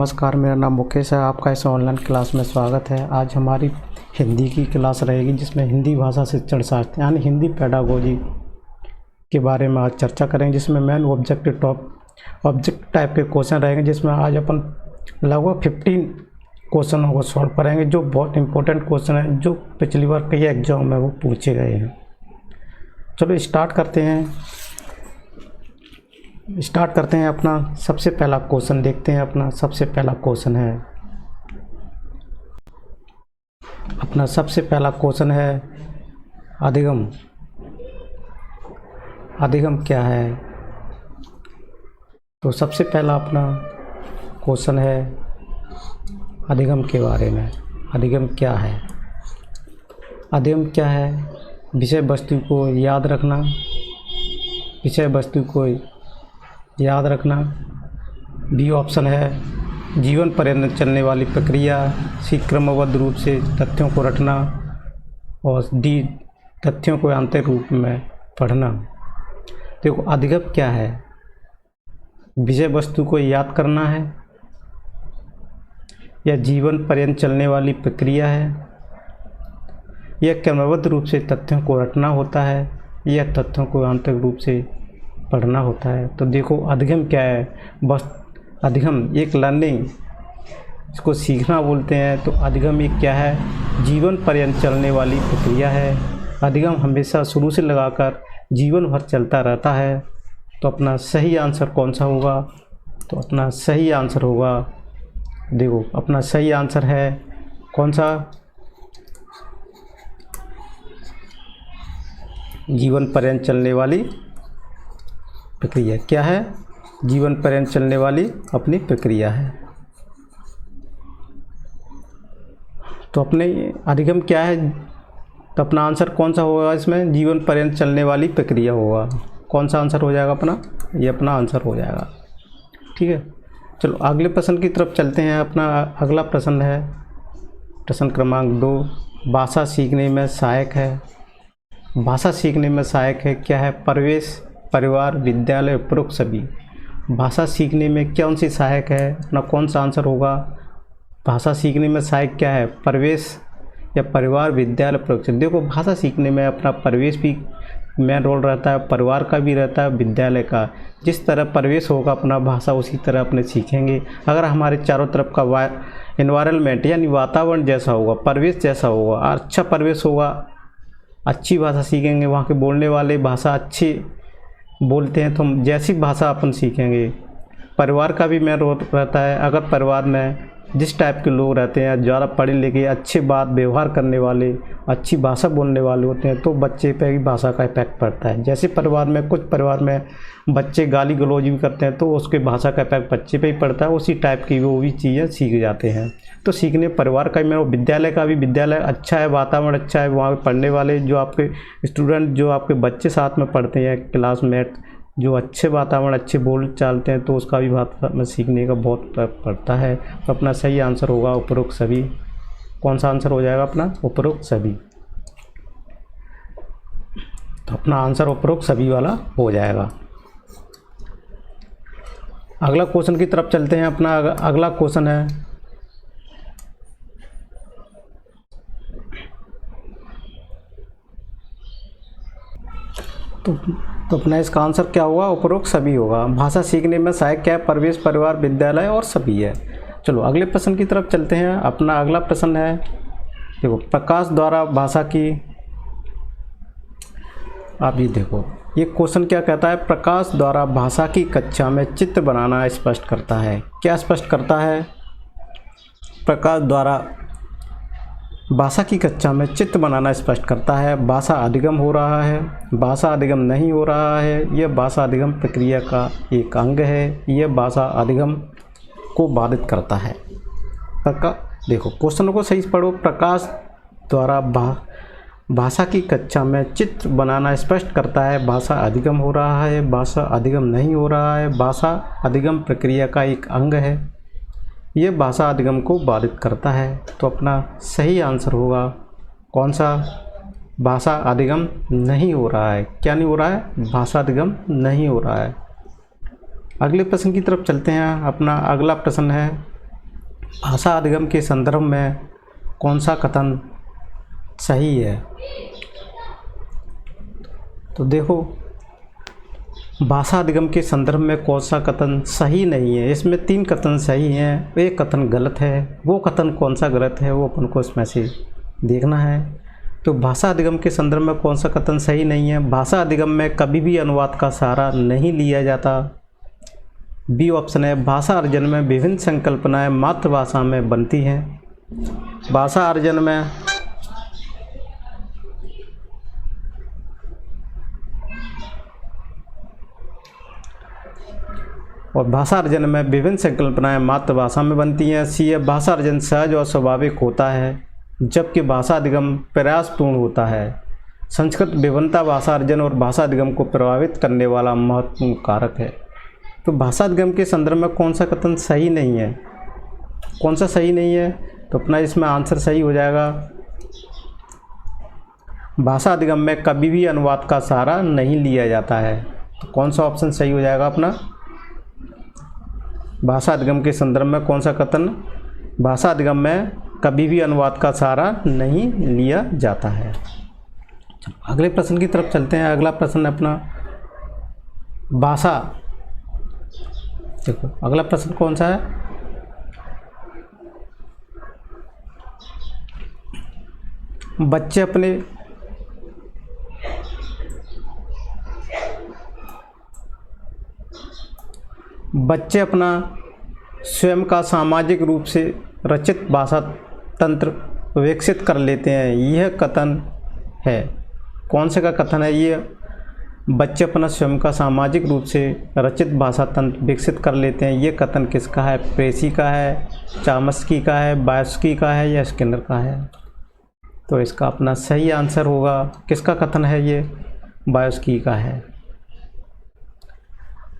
नमस्कार, मेरा नाम मुकेश है। आपका इस ऑनलाइन क्लास में स्वागत है। आज हमारी हिंदी की क्लास रहेगी जिसमें हिंदी भाषा शिक्षण शास्त्र यानी हिंदी पेडागोजी के बारे में आज चर्चा करेंगे, जिसमें मेन ऑब्जेक्ट टाइप के क्वेश्चन रहेंगे, जिसमें आज अपन लगभग 15 क्वेश्चनों को सॉल्व करेंगे जो बहुत इंपॉर्टेंट क्वेश्चन है, जो पिछली बार कई एग्जाम में वो पूछे गए हैं। चलो स्टार्ट करते हैं। अपना सबसे पहला क्वेश्चन देखते हैं। अपना सबसे पहला क्वेश्चन है अधिगम। अधिगम क्या है? तो सबसे पहला अपना क्वेश्चन है अधिगम के बारे में। अधिगम क्या है? अधिगम क्या है? विषय वस्तु को याद रखना। बी ऑप्शन है जीवन पर्यंत चलने वाली प्रक्रिया। सी क्रमबद्ध रूप से तथ्यों को रटना। और डी तथ्यों को आंतरिक रूप में पढ़ना। देखो, अधिगम क्या है? विषय वस्तु को याद करना है, या जीवन पर्यंत चलने वाली प्रक्रिया है, या क्रमबद्ध रूप से तथ्यों को रटना होता है, या तथ्यों को आंतरिक रूप से पढ़ना होता है। तो देखो, अधिगम क्या है? बस अधिगम एक लर्निंग, इसको सीखना बोलते हैं। तो अधिगम एक क्या है? जीवन पर्यंत चलने वाली प्रक्रिया है। अधिगम हमेशा शुरू से लगाकर जीवन भर चलता रहता है। तो अपना सही आंसर कौन सा होगा? तो अपना सही आंसर होगा, देखो अपना सही आंसर है कौन सा? जीवन पर्यंत चलने वाली प्रक्रिया। क्या है? जीवन पर्यंत चलने वाली अपनी प्रक्रिया है। तो अपने अधिगम क्या है? तो अपना आंसर कौन सा होगा इसमें? जीवन पर्यंत चलने वाली प्रक्रिया होगा। कौन सा आंसर हो जाएगा अपना? ये अपना आंसर हो जाएगा। ठीक है, चलो अगले प्रश्न की तरफ चलते हैं। अपना अगला प्रश्न है प्रश्न क्रमांक 2। भाषा सीखने में सहायक है। भाषा सीखने में सहायक है क्या है? परिवेश, परिवार, विद्यालय, उपरोक्त सभी। भाषा सीखने में कौन सी सहायक है? अपना कौन सा आंसर होगा? भाषा सीखने में सहायक क्या है? परिवेश या परिवार, विद्यालय, उपरोक्त सभी। देखो, भाषा सीखने में अपना परिवेश भी मेन रोल रहता है, परिवार का भी रहता है, विद्यालय का। जिस तरह परिवेश होगा अपना, भाषा उसी तरह अपने सीखेंगे। अगर हमारे चारों तरफ का एनवायरनमेंट यानी वातावरण जैसा होगा, परिवेश जैसा होगा, अच्छा परिवेश होगा, अच्छी भाषा सीखेंगे। वहाँ के बोलने वाले भाषा अच्छी बोलते हैं तो हम जैसी भाषा अपन सीखेंगे। परिवार का भी मेन रोल रहता है। अगर परिवार में जिस टाइप के लोग रहते हैं, ज़्यादा पढ़े लिखे, अच्छे बात व्यवहार करने वाले, अच्छी भाषा बोलने वाले होते हैं, तो बच्चे पे भी भाषा का इफेक्ट पड़ता है। जैसे परिवार में कुछ परिवार में बच्चे गाली गलौज भी करते हैं, तो उसके भाषा का इफेक्ट बच्चे पे ही पड़ता है। उसी टाइप की वो भी चीज़ें सीख जाते हैं। तो सीखने परिवार का भी, विद्यालय का भी, विद्यालय अच्छा है, वातावरण अच्छा है, वहाँ पे पढ़ने वाले जो आपके स्टूडेंट, जो आपके बच्चे साथ में पढ़ते हैं, क्लासमेट, जो अच्छे वातावरण, अच्छे बोल चालते हैं, तो उसका भी भाषा में सीखने का बहुत फर्क पड़ता है। तो अपना सही आंसर होगा उपरोक्त सभी। कौन सा आंसर हो जाएगा अपना? उपरोक्त सभी। तो अपना आंसर उपरोक्त सभी वाला हो जाएगा। अगला क्वेश्चन की तरफ चलते हैं। अपना अगला क्वेश्चन है तो अपना इसका आंसर क्या होगा? उपरोक्त सभी होगा। भाषा सीखने में सहायक क्या है? परिवेश, परिवार, विद्यालय और सभी है। चलो अगले प्रश्न की तरफ चलते हैं। अपना अगला प्रश्न है, देखो, प्रकाश द्वारा भाषा की। आप ये देखो, ये क्वेश्चन क्या कहता है? प्रकाश द्वारा भाषा की कक्षा में चित्र बनाना स्पष्ट करता है। क्या स्पष्ट करता है? प्रकाश द्वारा भाषा की कक्षा में चित्र बनाना स्पष्ट करता है। भाषा अधिगम हो रहा है, भाषा अधिगम नहीं हो रहा है, यह भाषा अधिगम प्रक्रिया का एक अंग है, यह भाषा अधिगम को बाधित करता है। देखो, क्वेश्चन को सही पढ़ो। प्रकाश द्वारा भाषा की कक्षा में चित्र बनाना स्पष्ट करता है। भाषा अधिगम हो रहा है, भाषा अधिगम नहीं हो रहा है, भाषा अधिगम प्रक्रिया का एक अंग है, यह भाषा अधिगम को बाधित करता है। तो अपना सही आंसर होगा कौन सा? भाषा अधिगम नहीं हो रहा है। क्या नहीं हो रहा है? भाषा अधिगम नहीं हो रहा है। अगले प्रश्न की तरफ चलते हैं। अपना अगला प्रश्न है भाषा अधिगम के संदर्भ में कौन सा कथन सही है? तो देखो, भाषा अधिगम के संदर्भ में कौन सा कथन सही नहीं है। इसमें 3 कथन सही हैं, एक कथन गलत है। वो कथन कौन सा गलत है वो अपन को इसमें से देखना है। तो भाषा अधिगम के संदर्भ में कौन सा कथन सही नहीं है? भाषा अधिगम में कभी भी अनुवाद का सहारा नहीं लिया जाता। बी ऑप्शन है, भाषा अर्जन में विभिन्न संकल्पनाएं मातृभाषा में बनती हैं। भाषा अर्जन में विभिन्न संकल्पनाएं मातृभाषा में बनती हैं। सी है, भाषा अर्जन सहज और स्वाभाविक होता है जबकि भाषा अधिगम प्रयासपूर्ण होता है। संस्कृत विभिन्नता भाषा अर्जन और भाषा अधिगम को प्रभावित करने वाला महत्वपूर्ण कारक है। तो भाषा अधिगम के संदर्भ में कौन सा कथन सही नहीं है? कौन सा सही नहीं है? तो अपना इसमें आंसर सही हो जाएगा, भाषा अधिगम में कभी भी अनुवाद का सहारा नहीं लिया जाता है। तो कौन सा ऑप्शन सही हो जाएगा अपना? भाषा अधिगम के संदर्भ में कौन सा कथन? भाषा अधिगम में कभी भी अनुवाद का सहारा नहीं लिया जाता है। अगले प्रश्न की तरफ चलते हैं। अगला प्रश्न अपना भाषा, देखो अगला प्रश्न कौन सा है? बच्चे अपना स्वयं का सामाजिक रूप से रचित भाषा तंत्र विकसित कर लेते हैं, यह कथन है। कौन से का कथन है ये? बच्चे अपना स्वयं का सामाजिक रूप से रचित भाषा तंत्र विकसित कर लेते हैं, ये कथन किसका है? प्रेसी का है, चामस्की का है, बायोस्की का है या स्किनर का है? तो इसका अपना सही आंसर होगा, किसका कथन है ये? बायोस्की का है।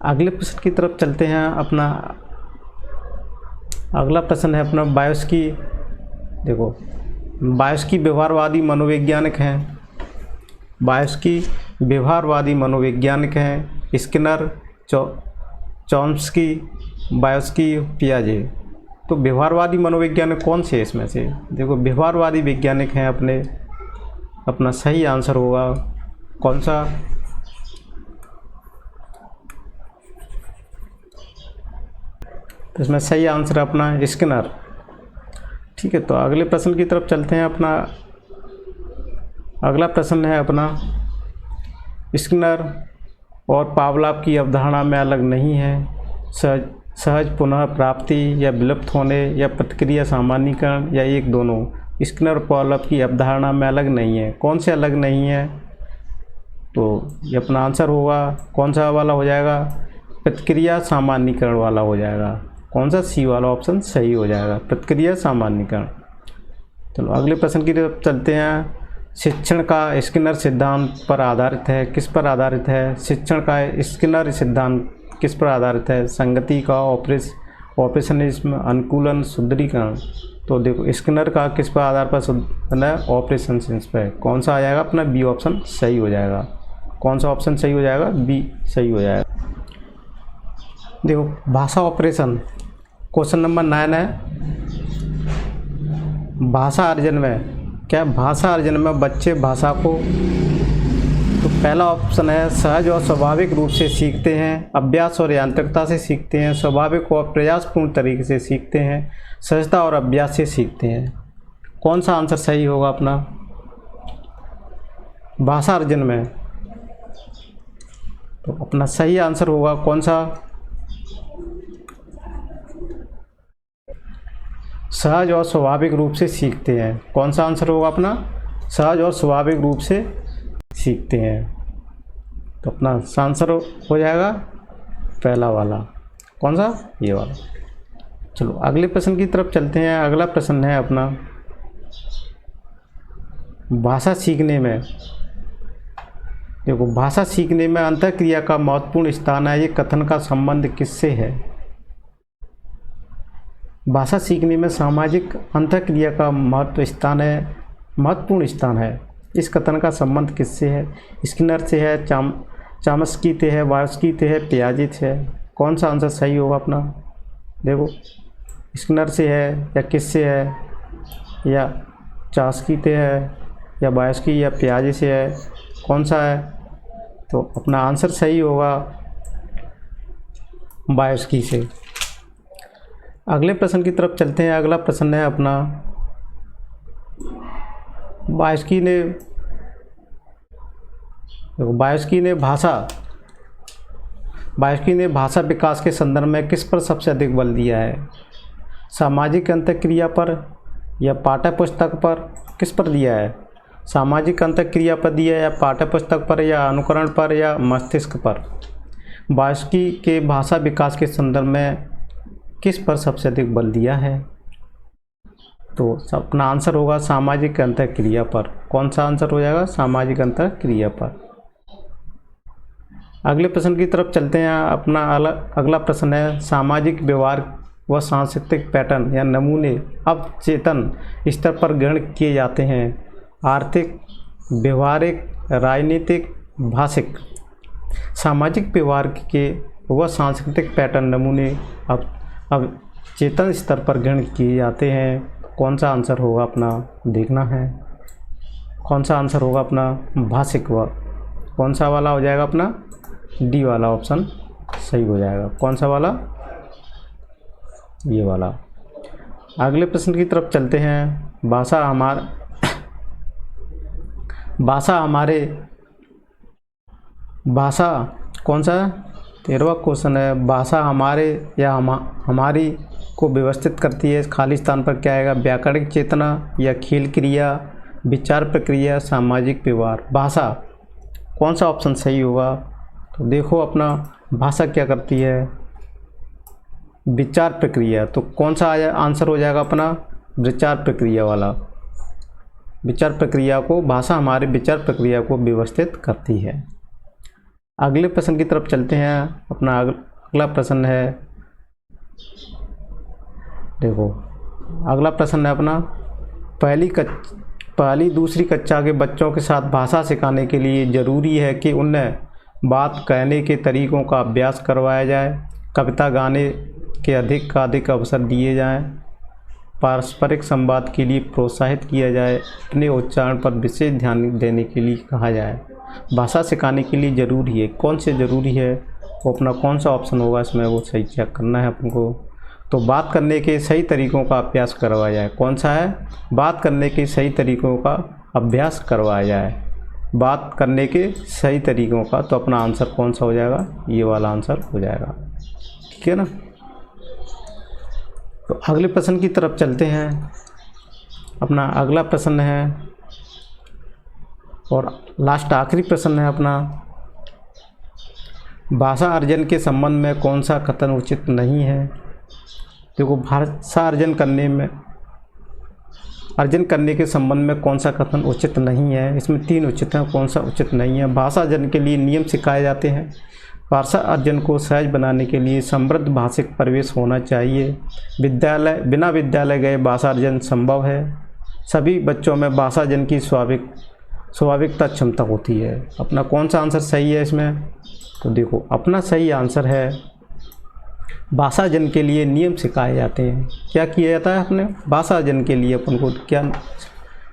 अगले प्रश्न की तरफ चलते हैं। अपना अगला प्रश्न है अपना बायोस्की। देखो, बायोस्की व्यवहारवादी मनोवैज्ञानिक हैं। बायोस्की व्यवहारवादी मनोवैज्ञानिक हैं। स्किनर, चॉम्स्की, बायोस्की, पियाजे। तो व्यवहारवादी मनोवैज्ञानिक कौन से है इसमें से? देखो, व्यवहारवादी वैज्ञानिक हैं अपना सही आंसर होगा कौन सा? तो इसमें सही आंसर अपना स्किनर। ठीक है, तो अगले प्रश्न की तरफ चलते हैं। अपना अगला प्रश्न है अपना स्किनर और पावलोव की अवधारणा में अलग नहीं है। सहज पुनः प्राप्ति या विलुप्त होने या प्रतिक्रिया सामान्यीकरण या एक दोनों। स्किनर और पावलोव की अवधारणा में अलग नहीं है। कौन से अलग नहीं है? तो ये अपना आंसर होगा कौन सा वाला हो जाएगा? प्रतिक्रिया सामान्यीकरण वाला हो जाएगा। कौन सा? सी वाला ऑप्शन सही हो जाएगा, प्रतिक्रिया सामान्यीकरण। चलो अगले प्रश्न की तरफ चलते हैं। शिक्षण का स्किनर सिद्धांत पर आधारित है, किस पर आधारित है? शिक्षण का स्किनर सिद्धांत किस पर आधारित है? संगति का, ऑपरेशनिज्म, अनुकूलन, सुदृढ़ीकरण। तो देखो, स्किनर का किस पर आधार पर है? ऑपरेशनिज्म पे। कौन सा आ जाएगा अपना? बी ऑप्शन सही हो जाएगा। कौन सा ऑप्शन सही हो जाएगा? बी सही हो जाएगा। देखो, भाषा ऑपरेशन क्वेश्चन नंबर 9 है। भाषा अर्जन में क्या? भाषा अर्जन में बच्चे भाषा को, तो पहला ऑप्शन है सहज और स्वाभाविक रूप से सीखते हैं, अभ्यास और यांत्रिकता से सीखते हैं, स्वाभाविक और प्रयासपूर्ण तरीके से सीखते हैं, सहजता और अभ्यास से सीखते हैं। कौन सा आंसर सही होगा अपना भाषा अर्जन में? तो अपना सही आंसर होगा कौन सा? सहज और स्वाभाविक रूप से सीखते हैं। कौन सा आंसर होगा अपना? सहज और स्वाभाविक रूप से सीखते हैं। तो अपना आंसर हो जाएगा पहला वाला। कौन सा? ये वाला। चलो अगले प्रश्न की तरफ चलते हैं। अगला प्रश्न है अपना भाषा सीखने में। देखो, भाषा सीखने में अंतःक्रिया का महत्वपूर्ण स्थान है, ये कथन का संबंध किससे है? भाषा सीखने में सामाजिक अंतःक्रिया का महत्वपूर्ण स्थान है, इस कथन का संबंध किससे है? स्किनर से है, चामस्की से है, बायोस्की से है, पियाजे से है। कौन सा आंसर सही होगा अपना? देखो, स्किनर से है या किस से है, या चास्की से है या बायोस्की या पियाजे से है, कौन सा है? तो अपना आंसर सही होगा बायोस्की से। अगले प्रश्न की तरफ चलते हैं। अगला प्रश्न है अपना, बायोस्की ने भाषा विकास के संदर्भ में किस पर सबसे अधिक बल दिया है? सामाजिक अंतःक्रिया पर या पाठ्य पुस्तक पर? किस पर दिया है? सामाजिक अंतःक्रिया पर दिया है या पाठ्य पुस्तक पर या अनुकरण पर या मस्तिष्क पर? बायोस्की के भाषा विकास के संदर्भ में किस पर सबसे अधिक बल दिया है? तो अपना आंसर होगा सामाजिक अंतःक्रिया पर। कौन सा आंसर हो जाएगा? सामाजिक अंतःक्रिया पर। अगले प्रश्न की तरफ चलते हैं। अपना अगला प्रश्न है, सामाजिक व्यवहार व सांस्कृतिक पैटर्न या नमूने अब चेतन स्तर पर ग्रहण किए जाते हैं। आर्थिक, व्यवहारिक, राजनीतिक, भाषिक। सामाजिक व्यवहार के व सांस्कृतिक पैटर्न नमूने अब चेतन स्तर पर ग्रहण किए जाते हैं। कौन सा आंसर होगा अपना देखना है। कौन सा आंसर होगा अपना? भाषिक। व कौन सा वाला हो जाएगा अपना? डी वाला ऑप्शन सही हो जाएगा। कौन सा वाला? ये वाला। अगले प्रश्न की तरफ चलते हैं। भाषा कौन सा? 13वां क्वेश्चन है, भाषा हमारे या हमारी को व्यवस्थित करती है। खाली स्थान पर क्या आएगा? व्याकरणिक चेतना या खेल क्रिया, विचार प्रक्रिया, सामाजिक व्यवहार। भाषा कौन सा ऑप्शन सही होगा? तो देखो अपना भाषा क्या करती है? विचार प्रक्रिया। तो कौन सा आंसर हो जाएगा अपना? विचार प्रक्रिया वाला। विचार प्रक्रिया को, भाषा हमारे विचार प्रक्रिया को व्यवस्थित करती है। अगले प्रश्न की तरफ चलते हैं। अपना अगला प्रश्न है, देखो अगला प्रश्न है अपना, पहली दूसरी कक्षा के बच्चों के साथ भाषा सिखाने के लिए ज़रूरी है कि उन्हें बात कहने के तरीक़ों का अभ्यास करवाया जाए, कविता गाने के अधिक का अधिक अवसर दिए जाएं, पारस्परिक संवाद के लिए प्रोत्साहित किया जाए, अपने उच्चारण पर विशेष ध्यान देने के लिए कहा जाए। भाषा सिखाने के लिए ज़रूरी है। कौन से ज़रूरी है? वो अपना कौन सा ऑप्शन होगा इसमें, वो सही चेक करना है अपन को। तो बात करने के सही तरीक़ों का अभ्यास करवाया जाए। कौन सा है? बात करने के सही तरीक़ों का अभ्यास करवाया जाए। बात करने के सही तरीक़ों का। तो अपना आंसर कौन सा हो जाएगा? ये वाला आंसर हो जाएगा। ठीक है ना। तो अगले प्रश्न की तरफ चलते हैं। अपना अगला प्रश्न है और लास्ट आखिरी प्रश्न है अपना, भाषा अर्जन के संबंध में कौन सा कथन उचित नहीं है? देखो, भाषा अर्जन करने के संबंध में कौन सा कथन उचित नहीं है? इसमें 3 उचित हैं, कौन सा उचित नहीं है? भाषा अर्जन के लिए नियम सिखाए जाते हैं। भाषा अर्जन को सहज बनाने के लिए समृद्ध भाषिक परिवेश होना चाहिए। बिना विद्यालय गए भाषा अर्जन संभव है। सभी बच्चों में भाषा अर्जन की स्वाभाविकता क्षमता होती है। अपना कौन सा आंसर सही है इसमें? तो देखो, अपना सही आंसर है भाषा अर्जन के लिए नियम सिखाए जाते हैं। क्या किया जाता है अपने? भाषा अर्जन के लिए अपन को क्या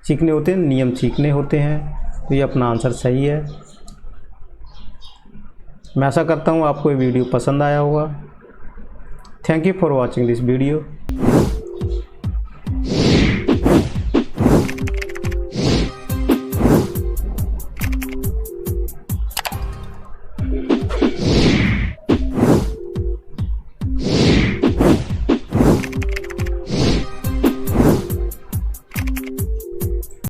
सीखने होते हैं? नियम सीखने होते हैं। तो ये अपना आंसर सही है। मैं आशा करता हूँ आपको ये वीडियो पसंद आया होगा। Thank you for watching this video.